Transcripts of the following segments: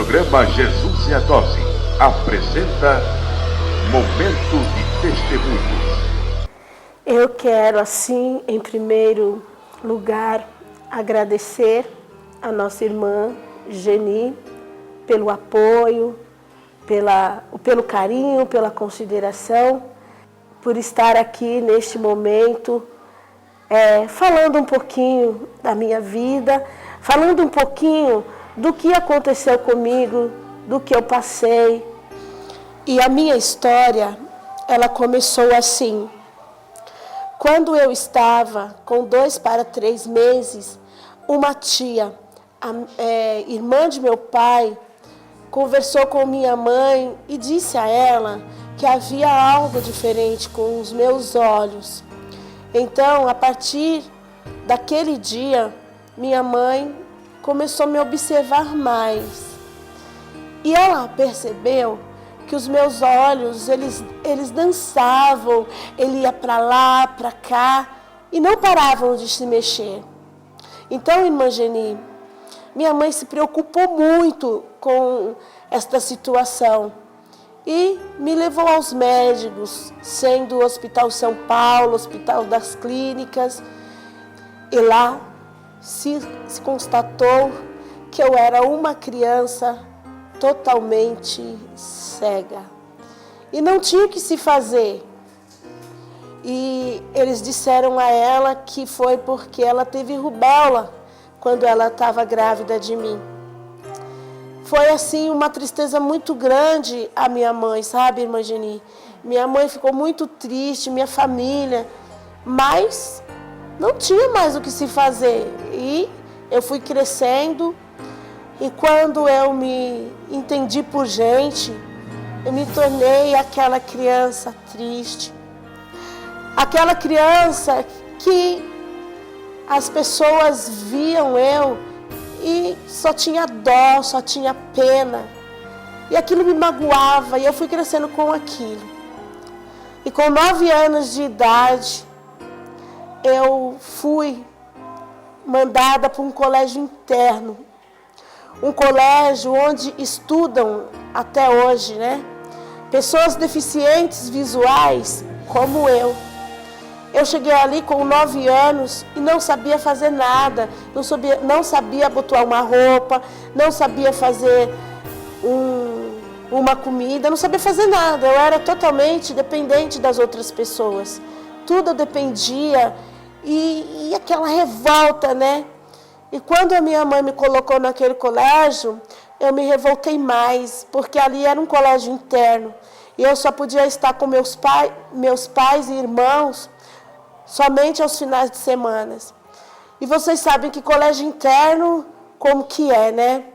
programa Jesus e a Dose apresenta Momento de Testemunhos. Eu quero, assim, em primeiro lugar, agradecer a nossa irmã Geni pelo apoio, pelo carinho, pela consideração, por estar aqui neste momento, falando um pouquinho da minha vida, falando um pouquinho do que aconteceu comigo, do que eu passei. E a minha história, ela começou assim. Quando eu estava com 2 para 3 meses, uma tia, irmã de meu pai, conversou com minha mãe e disse a ela que havia algo diferente com os meus olhos. Então, a partir daquele dia, minha mãe começou a me observar mais. E ela percebeu que os meus olhos, eles dançavam, ele ia para lá, para cá, e não paravam de se mexer. Então, irmã Geni, minha mãe se preocupou muito com esta situação e me levou aos médicos, sendo o Hospital São Paulo, Hospital das Clínicas, e lá se constatou que eu era uma criança totalmente cega. E não tinha o que se fazer. E eles disseram a ela que foi porque ela teve rubéola quando ela estava grávida de mim. Foi assim uma tristeza muito grande a minha mãe, sabe, irmã Geni? Minha mãe ficou muito triste, minha família, mas não tinha mais o que se fazer. E eu fui crescendo, e quando eu me entendi por gente, eu me tornei aquela criança triste. Aquela criança que as pessoas viam eu e só tinha dó, só tinha pena. E aquilo me magoava e eu fui crescendo com aquilo. E com 9 anos de idade, eu fui mandada para um colégio interno. Um colégio onde estudam até hoje, né? Pessoas deficientes visuais como eu. Eu cheguei ali com 9 anos e não sabia fazer nada, não sabia abotoar uma roupa, não sabia fazer uma comida, não sabia fazer nada. Eu era totalmente dependente das outras pessoas. Tudo eu dependia e aquela revolta, né? E quando a minha mãe me colocou naquele colégio, eu me revoltei mais, porque ali era um colégio interno e eu só podia estar com meus pais e irmãos somente aos finais de semana. E vocês sabem que colégio interno, como que é, né?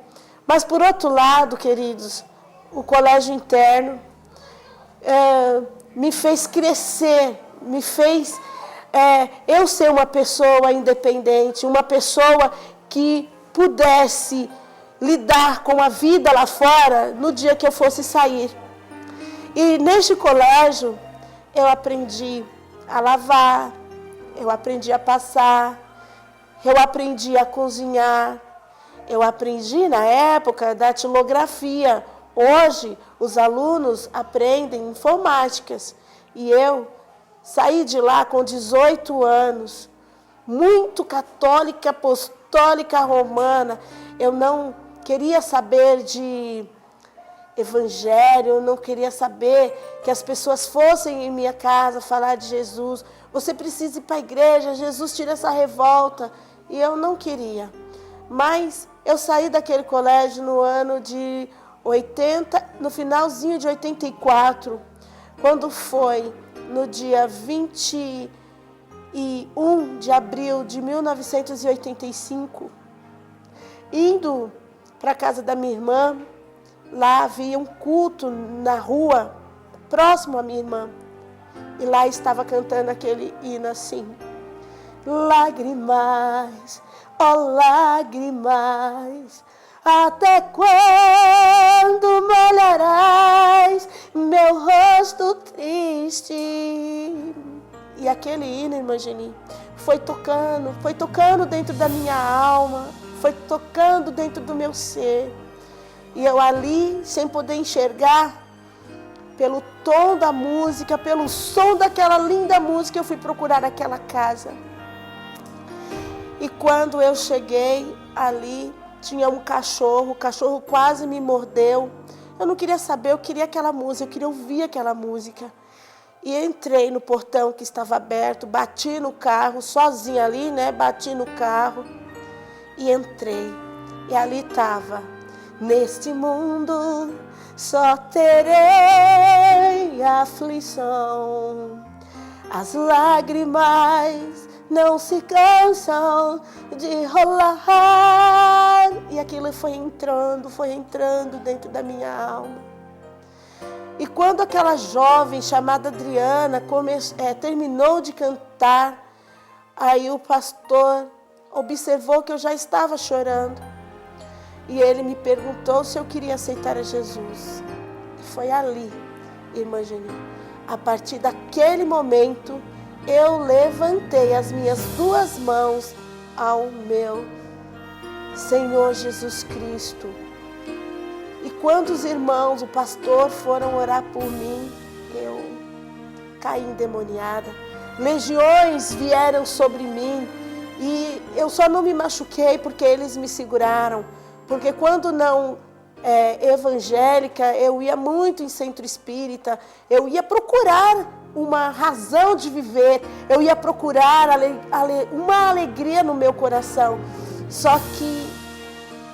Mas por outro lado, queridos, o colégio interno me fez crescer, me fez eu ser uma pessoa independente, uma pessoa que pudesse lidar com a vida lá fora no dia que eu fosse sair. E neste colégio eu aprendi a lavar, eu aprendi a passar, eu aprendi a cozinhar, eu aprendi na época datilografia. Hoje os alunos aprendem informáticas e eu saí de lá com 18 anos, muito católica, apostólica romana. Eu não queria saber de evangelho, eu não queria saber que as pessoas fossem em minha casa falar de Jesus. Você precisa ir para a igreja, Jesus tira essa revolta. E eu não queria. Mas eu saí daquele colégio no ano de 80, no finalzinho de 84, quando foi no dia 21 de abril de 1985, indo para a casa da minha irmã. Lá havia um culto na rua, próximo à minha irmã. E lá estava cantando aquele hino assim: lágrimas, ó lágrimas, até quando molharás meu rosto triste? E aquele hino, irmã Geni, foi tocando dentro da minha alma, foi tocando dentro do meu ser. E eu ali, sem poder enxergar, pelo tom da música, pelo som daquela linda música, eu fui procurar aquela casa. E quando eu cheguei ali, tinha um cachorro, o cachorro quase me mordeu. Eu não queria saber, eu queria aquela música, eu queria ouvir aquela música. E entrei no portão que estava aberto, bati no carro, sozinha ali, né? Bati no carro e entrei. E ali estava: neste mundo só terei aflição, as lágrimas não se cansam de rolar. E aquilo foi entrando dentro da minha alma. E quando aquela jovem chamada Adriana terminou de cantar, aí o pastor observou que eu já estava chorando. E ele me perguntou se eu queria aceitar a Jesus. E foi ali, irmã Geni, a partir daquele momento, eu levantei as minhas duas mãos ao meu Senhor Jesus Cristo. E quando os irmãos, o pastor, foram orar por mim, eu caí endemoniada. Legiões vieram sobre mim e eu só não me machuquei porque eles me seguraram. Porque quando não evangélica, eu ia muito em centro espírita, eu ia procurar uma razão de viver, eu ia procurar uma alegria no meu coração. Só que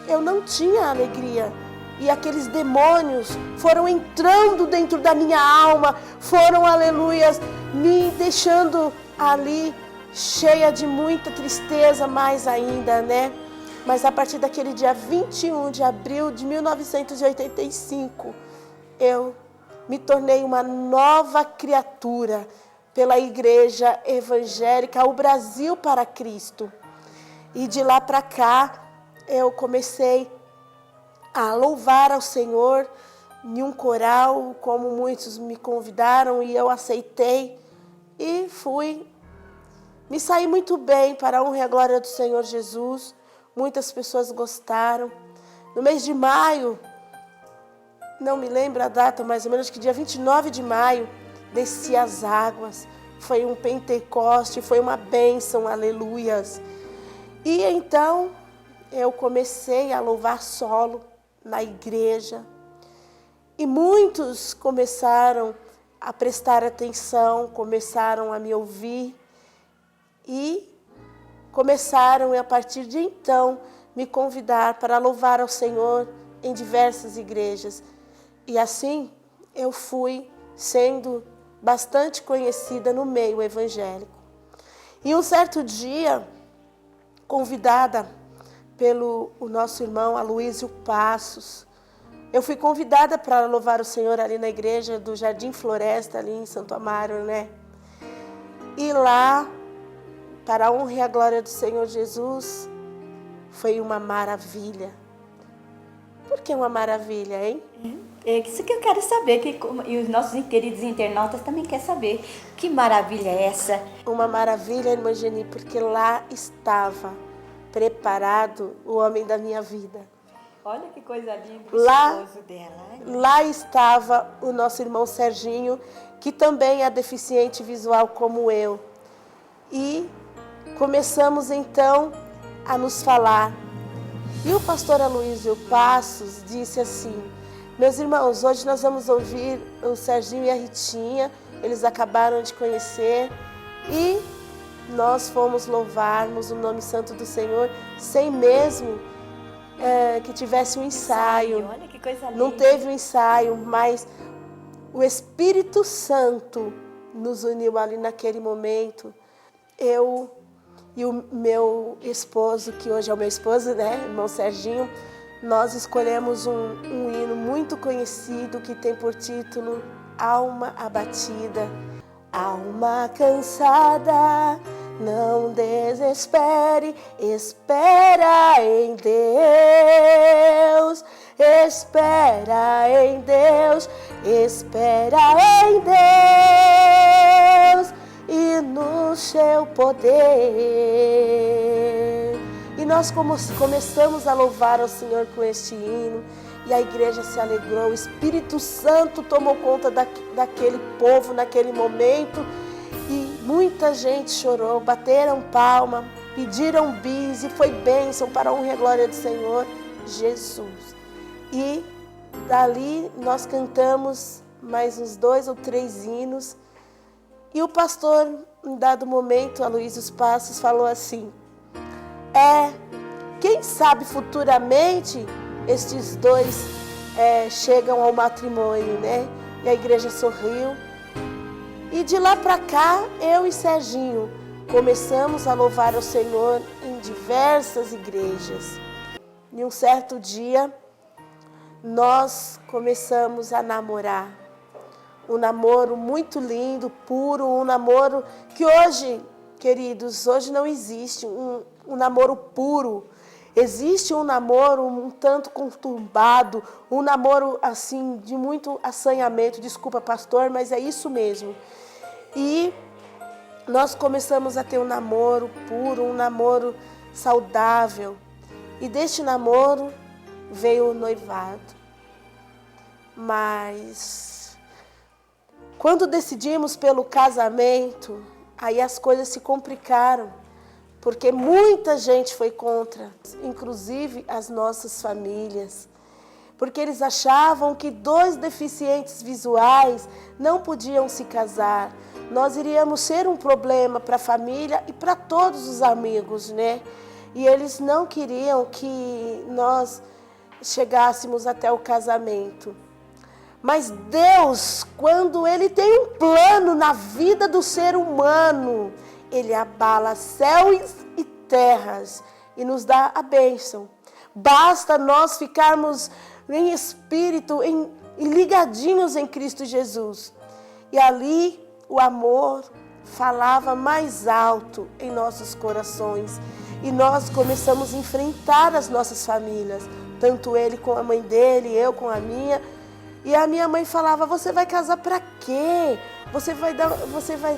eu não tinha alegria. E aqueles demônios foram entrando dentro da minha alma, foram, aleluias, me deixando ali cheia de muita tristeza mais ainda, né? Mas a partir daquele dia 21 de abril de 1985, eu me tornei uma nova criatura pela Igreja Evangélica, o Brasil para Cristo. E de lá para cá, eu comecei a louvar ao Senhor em um coral, como muitos me convidaram e eu aceitei. E me saí muito bem para a honra e a glória do Senhor Jesus. Muitas pessoas gostaram. No mês de maio, não me lembro a data, mais ou menos que dia 29 de maio, desci as águas. Foi um Pentecoste, foi uma bênção, aleluias. E então, eu comecei a louvar solo na igreja. E muitos começaram a prestar atenção, começaram a me ouvir. E começaram, a partir de então, me convidar para louvar ao Senhor em diversas igrejas. E assim, eu fui sendo bastante conhecida no meio evangélico. E um certo dia, convidada pelo nosso irmão Aloísio Passos, eu fui convidada para louvar o Senhor ali na igreja do Jardim Floresta, ali em Santo Amaro, né? E lá, para a honra e a glória do Senhor Jesus, foi uma maravilha. Por que uma maravilha, hein? É isso que eu quero saber, e os nossos queridos internautas também querem saber. Que maravilha é essa? Uma maravilha, irmã Geni, porque lá estava preparado o homem da minha vida. Olha que coisa linda, o esposo dela. Lá estava o nosso irmão Serginho, que também é deficiente visual como eu. E começamos então a nos falar. E o pastor Aloísio Passos disse assim: meus irmãos, hoje nós vamos ouvir o Serginho e a Ritinha, eles acabaram de conhecer, e nós fomos louvarmos o nome santo do Senhor, sem mesmo que tivesse um ensaio. Olha que coisa linda. Não teve um ensaio, mas o Espírito Santo nos uniu ali naquele momento. Eu e o meu esposo, que hoje é o meu esposo, né, irmão Serginho, nós escolhemos um hino muito conhecido que tem por título Alma Abatida. Alma cansada, não desespere, espera em Deus, espera em Deus, espera em Deus e no seu poder. E nós começamos a louvar ao Senhor com este hino. E a igreja se alegrou, o Espírito Santo tomou conta daquele povo naquele momento. E muita gente chorou, bateram palma, pediram bis e foi bênção para a honra e a glória do Senhor Jesus. E dali nós cantamos mais uns 2 ou 3 hinos. E o pastor, em dado momento, Aloísio Passos, falou assim: quem sabe futuramente estes dois chegam ao matrimônio, né? E a igreja sorriu. E de lá para cá, eu e Serginho começamos a louvar o Senhor em diversas igrejas. E um certo dia, nós começamos a namorar. Um namoro muito lindo, puro, um namoro que hoje, queridos, hoje não existe um namoro puro. Existe um namoro um tanto conturbado, um namoro assim de muito assanhamento, desculpa pastor, mas é isso mesmo. E nós começamos a ter um namoro puro, um namoro saudável. E deste namoro veio o noivado. Mas quando decidimos pelo casamento, aí as coisas se complicaram. Porque muita gente foi contra, inclusive as nossas famílias. Porque eles achavam que 2 deficientes visuais não podiam se casar. Nós iríamos ser um problema para a família e para todos os amigos, né? E eles não queriam que nós chegássemos até o casamento. Mas Deus, quando Ele tem um plano na vida do ser humano, Ele abala céus e terras e nos dá a bênção. Basta nós ficarmos em espírito, ligadinhos em Cristo Jesus. E ali o amor falava mais alto em nossos corações. E nós começamos a enfrentar as nossas famílias. Tanto ele com a mãe dele, eu com a minha. E a minha mãe falava: você vai casar para quê? Você vai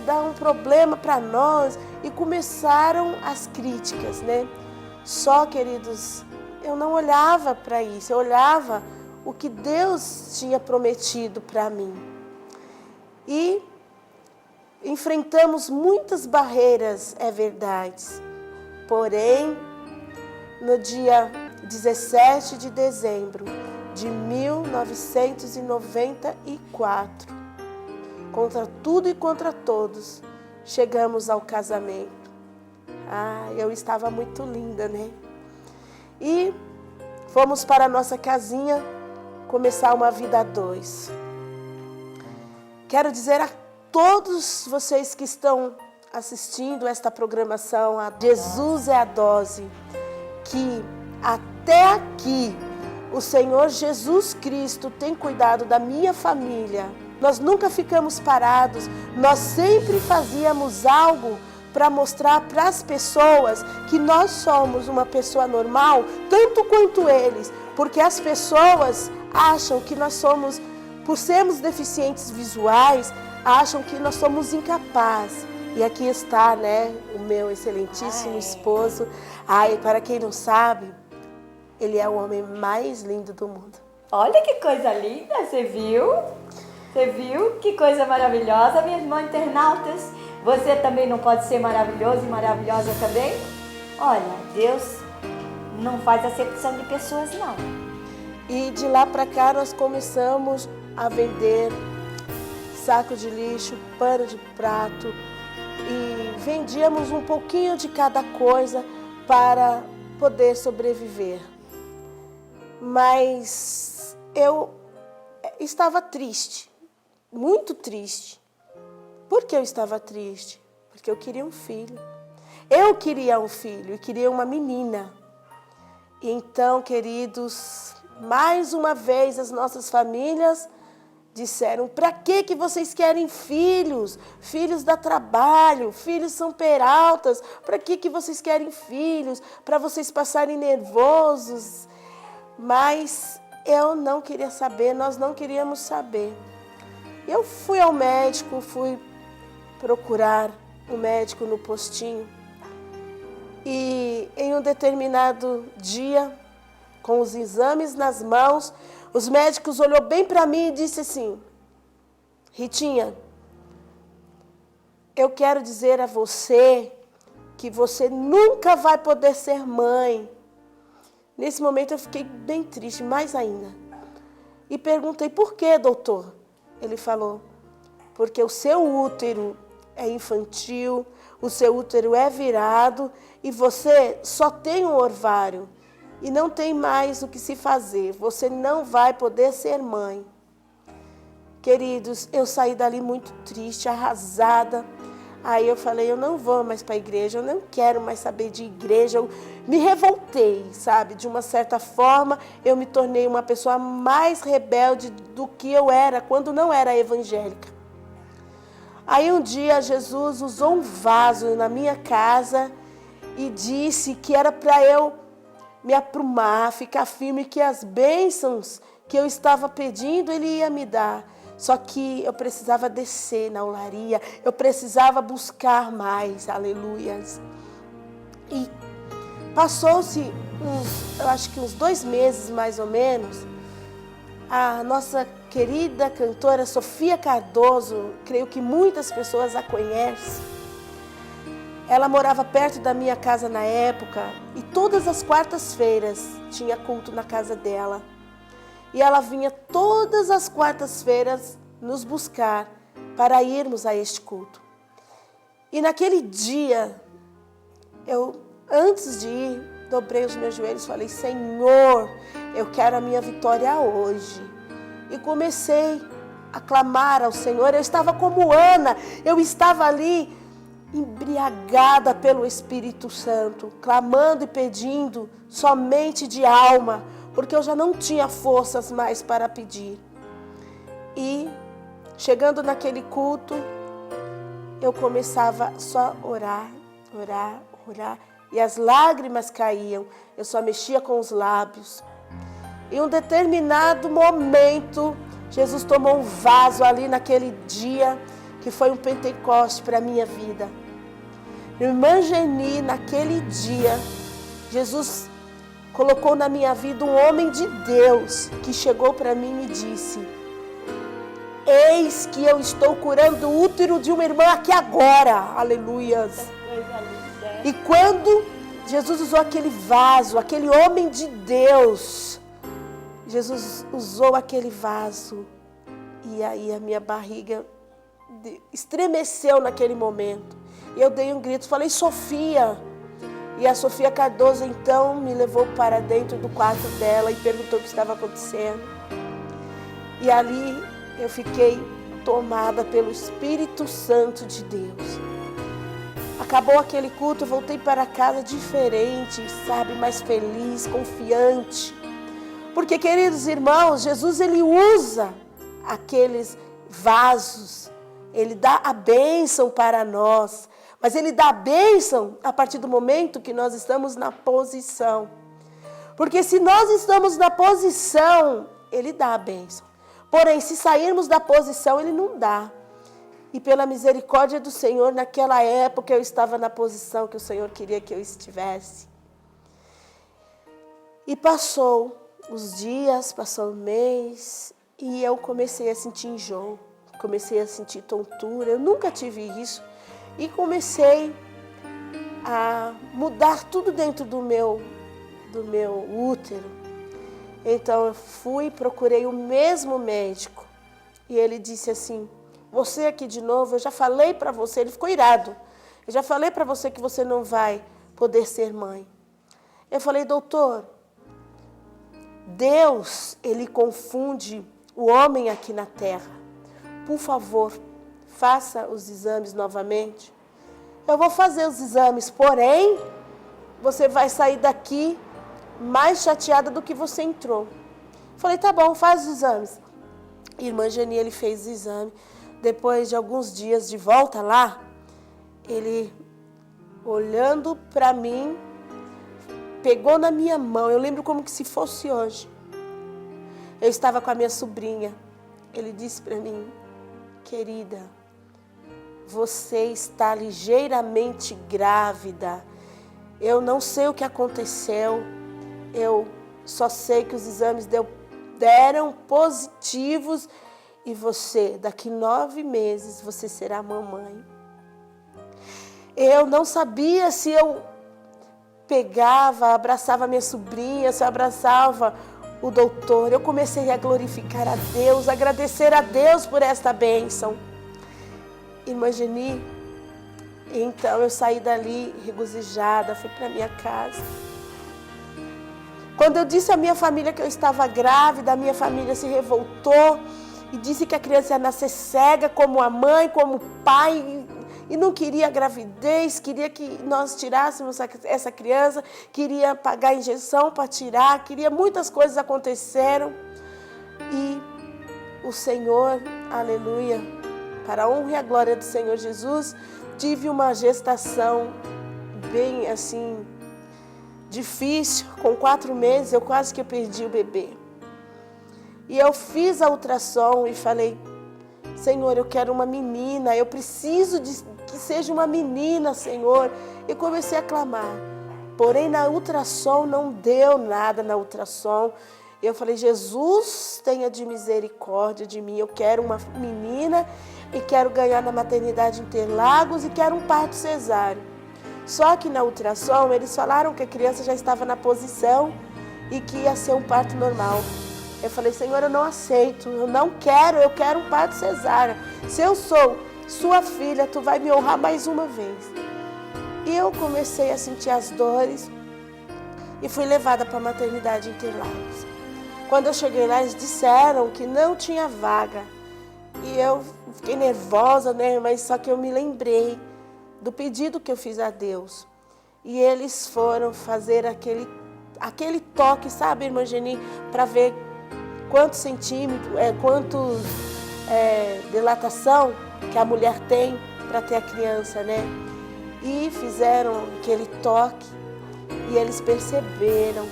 dar um problema para nós. E começaram as críticas, né? Só, queridos, eu não olhava para isso. Eu olhava o que Deus tinha prometido para mim. E enfrentamos muitas barreiras, é verdade. Porém, no dia 17 de dezembro de 1994, contra tudo e contra todos, chegamos ao casamento. Eu estava muito linda, né? E fomos para a nossa casinha começar uma vida a 2. Quero dizer a todos vocês que estão assistindo esta programação, a Jesus é a Dose, que até aqui o Senhor Jesus Cristo tem cuidado da minha família. Nós nunca ficamos parados, nós sempre fazíamos algo para mostrar para as pessoas que nós somos uma pessoa normal, tanto quanto eles, porque as pessoas acham que nós somos, por sermos deficientes visuais, acham que nós somos incapazes. E aqui está, né, o meu excelentíssimo esposo. Para quem não sabe, ele é o homem mais lindo do mundo. Olha que coisa linda, você viu? Você viu? Que coisa maravilhosa, minhas irmãs internautas. Você também não pode ser maravilhoso e maravilhosa também? Olha, Deus não faz acepção de pessoas, não. E de lá para cá nós começamos a vender saco de lixo, pano de prato, e vendíamos um pouquinho de cada coisa para poder sobreviver. Mas eu estava triste, muito triste. Por que eu estava triste? Porque eu queria um filho. Eu queria um filho e queria uma menina. E então, queridos, mais uma vez as nossas famílias disseram: para que vocês querem filhos? Filhos dá trabalho, filhos são peraltas. Para que vocês querem filhos? Para vocês passarem nervosos. Mas eu não queria saber, nós não queríamos saber. Eu fui ao médico, fui procurar um médico no postinho. E em um determinado dia, com os exames nas mãos, os médicos olhou bem para mim e disse assim: Ritinha, eu quero dizer a você que você nunca vai poder ser mãe. Nesse momento eu fiquei bem triste, mais ainda. E perguntei: por quê, doutor? Ele falou: porque o seu útero é infantil, o seu útero é virado e você só tem um ovário e não tem mais o que se fazer. Você não vai poder ser mãe. Queridos, eu saí dali muito triste, arrasada. Aí eu falei: eu não vou mais para a igreja, eu não quero mais saber de igreja. Eu me revoltei, sabe? De uma certa forma, eu me tornei uma pessoa mais rebelde do que eu era quando não era evangélica. Aí um dia Jesus usou um vaso na minha casa e disse que era para eu me aprumar, ficar firme, que as bênçãos que eu estava pedindo Ele ia me dar. Só que eu precisava descer na olaria, eu precisava buscar mais, aleluias. E passou-se eu acho que uns 2 meses mais ou menos, a nossa querida cantora Sofia Cardoso, creio que muitas pessoas a conhecem. Ela morava perto da minha casa na época e todas as quartas-feiras tinha culto na casa dela. E ela vinha todas as quartas-feiras nos buscar para irmos a este culto. E naquele dia, eu, antes de ir, dobrei os meus joelhos e falei: Senhor, eu quero a minha vitória hoje. E comecei a clamar ao Senhor. Eu estava como Ana, eu estava ali embriagada pelo Espírito Santo, clamando e pedindo somente de alma, porque eu já não tinha forças mais para pedir. E chegando naquele culto, eu começava só a orar, e as lágrimas caíam, eu só mexia com os lábios. Em um determinado momento, Jesus tomou um vaso ali naquele dia, que foi um Pentecoste para a minha vida. Irmã Geni, naquele dia, Jesus colocou na minha vida um homem de Deus que chegou para mim e disse: eis que eu estou curando o útero de uma irmã aqui agora, aleluias. E quando Jesus usou aquele vaso, aquele homem de Deus, Jesus usou aquele vaso, e aí a minha barriga estremeceu naquele momento. E eu dei um grito, falei: Sofia. E a Sofia Cardoso então me levou para dentro do quarto dela e perguntou o que estava acontecendo. E ali eu fiquei tomada pelo Espírito Santo de Deus. Acabou aquele culto, eu voltei para casa diferente, sabe, mais feliz, confiante. Porque, queridos irmãos, Jesus, Ele usa aqueles vasos, Ele dá a bênção para nós. Mas Ele dá a bênção a partir do momento que nós estamos na posição. Porque se nós estamos na posição, Ele dá a bênção. Porém, se sairmos da posição, Ele não dá. E pela misericórdia do Senhor, naquela época eu estava na posição que o Senhor queria que eu estivesse. E passou os dias, passou o mês, e eu comecei a sentir enjoo, comecei a sentir tontura. Eu nunca tive isso. E comecei a mudar tudo dentro do meu útero. Então eu fui, procurei o mesmo médico. E ele disse assim: você aqui de novo, eu já falei para você, ele ficou irado. Eu já falei para você que você não vai poder ser mãe. Eu falei: doutor, Deus, Ele confunde o homem aqui na terra. Por favor, faça os exames novamente. Eu vou fazer os exames, porém, você vai sair daqui mais chateada do que você entrou. Falei: tá bom, faz os exames. Irmã Geni, ele fez o exame. Depois de alguns dias de volta lá, ele, olhando para mim, pegou na minha mão. Eu lembro como que se fosse hoje. Eu estava com a minha sobrinha. Ele disse para mim: querida, você está ligeiramente grávida. Eu não sei o que aconteceu. Eu só sei que os exames deram positivos e você, daqui 9 meses, você será mamãe. Eu não sabia se eu pegava, abraçava minha sobrinha, se eu abraçava o doutor. Eu comecei a glorificar a Deus, agradecer a Deus por esta bênção. Irmã Geni, então eu saí dali regozijada, fui para minha casa. Quando eu disse à minha família que eu estava grávida, a minha família se revoltou e disse que a criança ia nascer cega, como a mãe, como o pai, e não queria gravidez, queria que nós tirássemos essa criança, queria pagar a injeção para tirar, queria muitas coisas aconteceram. E o Senhor, aleluia, para a honra e a glória do Senhor Jesus, tive uma gestação bem assim, difícil, com 4 meses, eu quase que perdi o bebê. E eu fiz a ultrassom e falei, Senhor, eu quero uma menina, eu preciso que seja uma menina, Senhor. E comecei a clamar. Porém, na ultrassom, não deu nada na ultrassom. Eu falei, Jesus, tenha de misericórdia de mim. Eu quero uma menina e quero ganhar na maternidade Interlagos e quero um parto cesáreo. Só que na ultrassom, eles falaram que a criança já estava na posição e que ia ser um parto normal. Eu falei, Senhor, eu não aceito, eu não quero, eu quero um parto cesárea. Se eu sou sua filha, tu vai me honrar mais uma vez. E eu comecei a sentir as dores e fui levada para a maternidade Interlagos. Quando eu cheguei lá, eles disseram que não tinha vaga. E eu fiquei nervosa, né? Mas só que eu me lembrei do pedido que eu fiz a Deus. E eles foram fazer aquele toque, sabe, irmã Geni, para ver quantos centímetros, dilatação que a mulher tem para ter a criança, né? E fizeram aquele toque e eles perceberam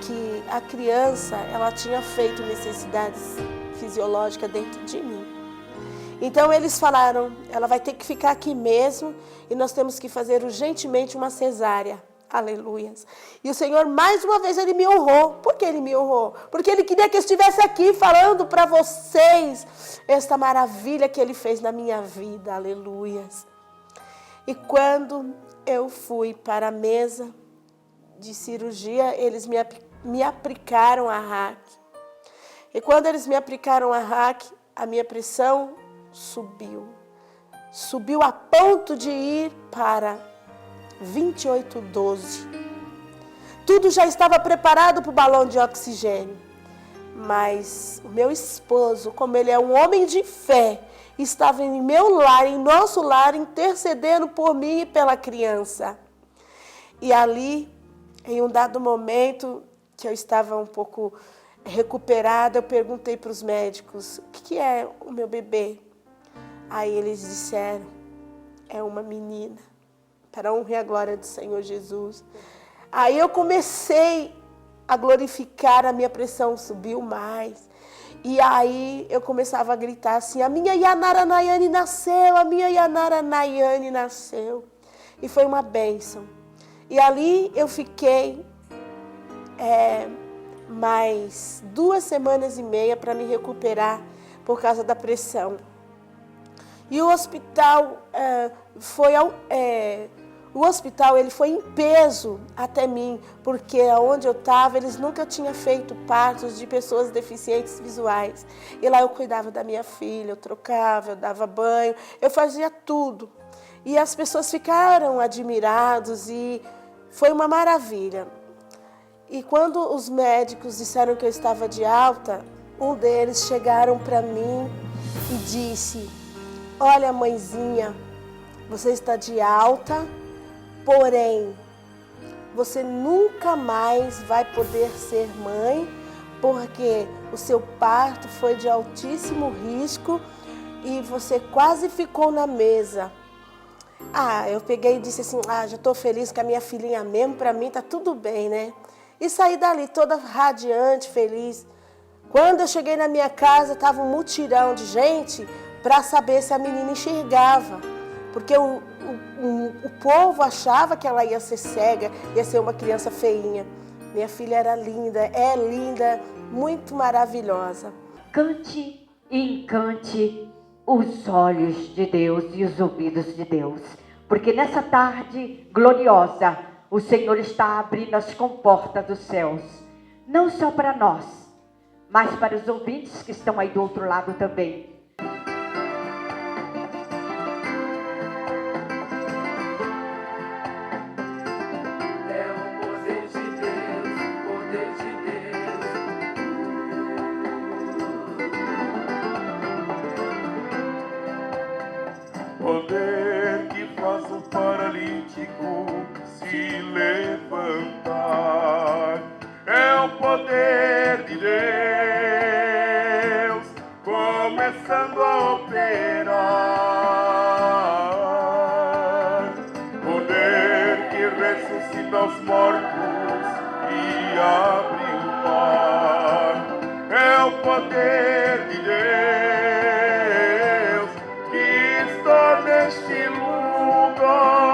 que a criança, ela tinha feito necessidades fisiológicas dentro de mim. Então eles falaram, ela vai ter que ficar aqui mesmo e nós temos que fazer urgentemente uma cesárea. Aleluias. E o Senhor, mais uma vez, Ele me honrou. Por que Ele me honrou? Porque Ele queria que eu estivesse aqui falando para vocês esta maravilha que Ele fez na minha vida. Aleluias. E quando eu fui para a mesa de cirurgia, eles me aplicaram a RAC. E quando eles me aplicaram a RAC, a minha pressão subiu. Subiu a ponto de ir para 28,12. Tudo já estava preparado para o balão de oxigênio. Mas o meu esposo, como ele é um homem de fé, estava em meu lar, em nosso lar, intercedendo por mim e pela criança. E ali, em um dado momento, que eu estava um pouco recuperada, eu perguntei para os médicos, o que é o meu bebê? Aí eles disseram, é uma menina. Para a honra e a glória do Senhor Jesus. Aí eu comecei a glorificar, a minha pressão subiu mais. E aí eu começava a gritar assim, a minha Yanara Nayane nasceu, a minha Yanara Nayane nasceu. E foi uma bênção. E ali eu fiquei mais 2 semanas e meia para me recuperar por causa da pressão. E o hospital ele foi em peso até mim, porque onde eu estava, eles nunca tinham feito partos de pessoas deficientes visuais. E lá eu cuidava da minha filha, eu trocava, eu dava banho, eu fazia tudo. E as pessoas ficaram admirados e foi uma maravilha. E quando os médicos disseram que eu estava de alta, um deles chegaram para mim e disse, olha, mãezinha, você está de alta, porém, você nunca mais vai poder ser mãe, porque o seu parto foi de altíssimo risco e você quase ficou na mesa. Eu peguei e disse assim, já estou feliz com a minha filhinha mesmo, para mim tá tudo bem, né? E saí dali toda radiante, feliz. Quando eu cheguei na minha casa, estava um mutirão de gente para saber se a menina enxergava. Porque o povo achava que ela ia ser cega, ia ser uma criança feinha. Minha filha era linda, é linda, muito maravilhosa. Cante e encante os olhos de Deus e os ouvidos de Deus, porque nessa tarde gloriosa o Senhor está abrindo as comportas dos céus, não só para nós, mas para os ouvintes que estão aí do outro lado também. Poder que faz o paralítico se levantar. É o poder de Deus começando a operar. Poder que ressuscita os mortos e abre o mar. É o poder de Deus neste lugar.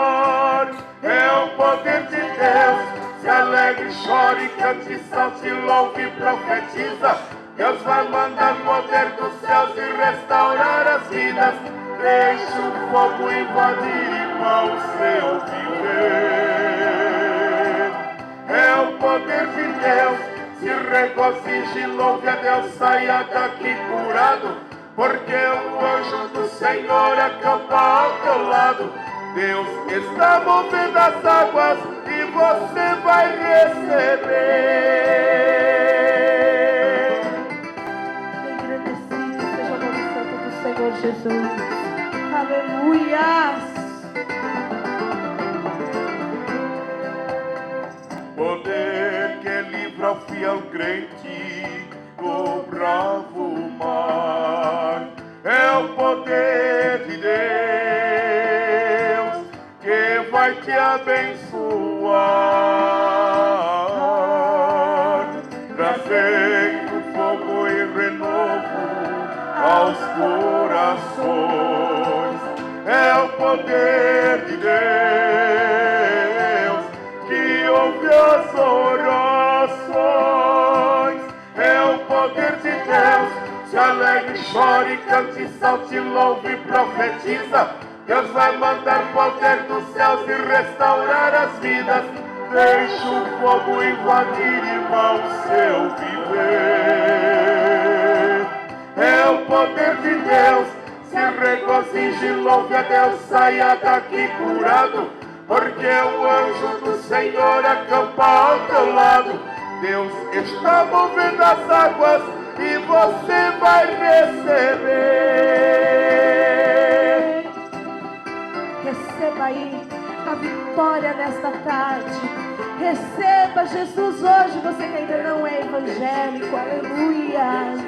É o poder de Deus. Se alegre, chore, cante, salte, louve e profetiza. Deus vai mandar poder dos céus e restaurar as vidas. Deixe o fogo invadir, irmão, seu viver. É o poder de Deus. Se regozije, louve a Deus, saia daqui curado, porque o anjo do Senhor acampa ao teu lado. Deus está movendo as águas e você vai receber. Engrandecido seja o nome santo do Senhor Jesus. Aleluias. Poder que livra o fiel crente do bravo mar. É o poder de Deus que vai te abençoar, trazendo fogo e renovo aos corações. É o poder de Deus que ouve as orações. É o poder de Deus. Se alegre, chore, cante, salte, louve e profetiza. Deus vai mandar poder dos céus e restaurar as vidas. Deixe o fogo invadir, irmão, seu viver. É o poder de Deus. Se regozije, louve a Deus, saia daqui curado, porque o anjo do Senhor acampa ao teu lado. Deus está movendo as águas e você vai receber. Receba aí a vitória nesta tarde. Receba Jesus hoje, você que ainda não é evangélico. Aleluia.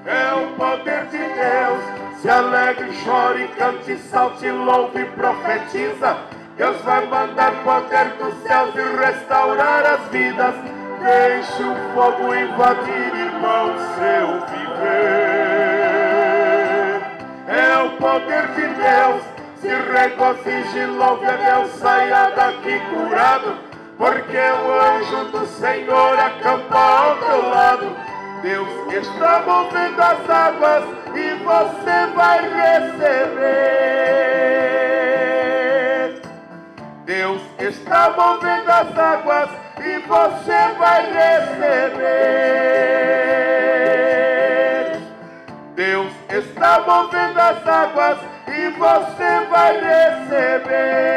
É o poder de Deus. Se alegre, chore, cante, salte, louve e profetiza. Deus vai mandar poder dos céus e restaurar as vidas. Deixe o fogo invadir, irmão, seu viver. É o poder de Deus. Se regozije, louve a Deus, saia daqui curado, porque o anjo do Senhor acampa ao teu lado. Deus está movendo as águas e você vai receber. Deus está movendo as águas e você vai receber. Deus está movendo as águas e você vai receber.